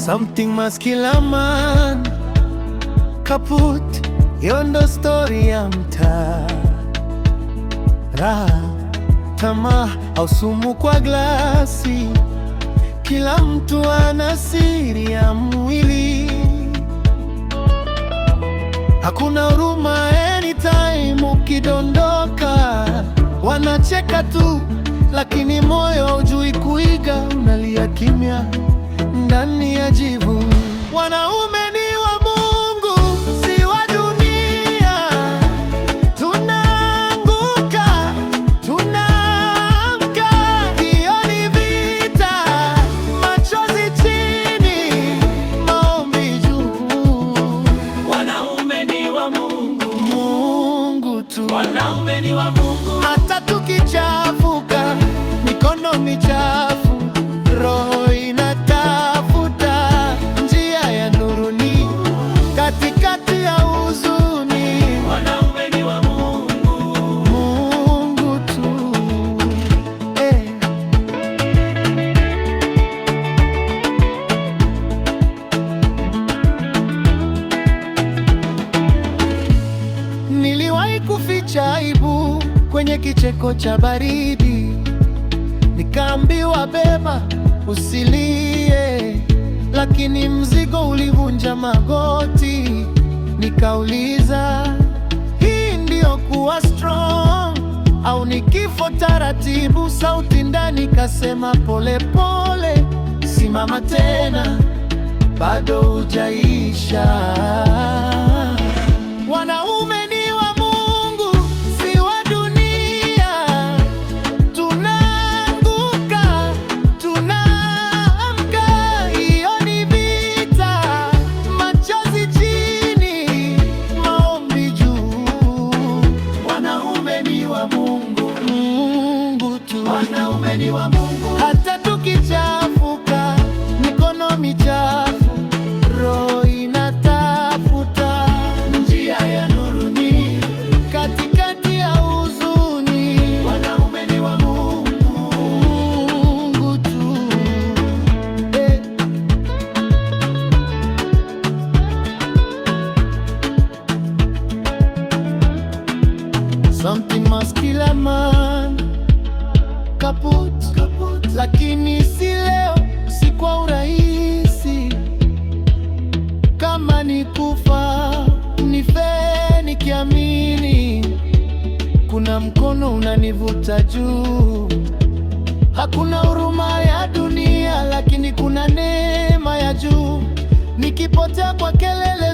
Something must kill a man. Kaput, hiyo ndo story ya mtaa. Raha, tamaa au sumu kwa glasi, kila mtu ana siri ya mwili. Hakuna huruma anytime ukidondoka, wanacheka tu, lakini moyo hujui kuiga, unalia kimya ndani ya jivu. Wanaume ni wa Mungu, si wa dunia. Tunaanguka, tunaamka, hiyo ni vita. Machozi chini, maombi juu. Wanaume ni wa Mungu, Mungu tu. wanaume ni wa Mungu. Hata tukichafuka, mikono michafu, roho inatafuta njia ya nuruni, katikati ya huzuni. Wanaume ni wa Mungu, Mungu tu. Niliwahi kuficha aibu kwenye kicheko cha baridi, nikaambiwa beba, usilie, lakini mzigo ulivunja magoti. Nikauliza, hii ndio kuwa strong au ni kifo taratibu? Sauti ndani kasema, pole pole, simama tena, bado hujaisha. Wanaume ni wa Mungu, si wa dunia. Tunaanguka, tunaamka, hiyo ni vita. Machozi chini, maombi juu. wanaume ni wa Mungu, Mungu tu. wanaume ni wa Mungu. Hata tukichafuka, mikono michafu, roho inatafuta Njia ya nuruni, katikati ya huzuni. wanaume ni wa Mungu. Mungu tu. Something must kill a man. Kaput, kaput. Lakini si leo, si kwa urahisi. Kama ni kufa, nife nikiamini kuna mkono unanivuta juu. Hakuna huruma ya dunia, lakini kuna neema ya juu. Nikipotea kwa kelele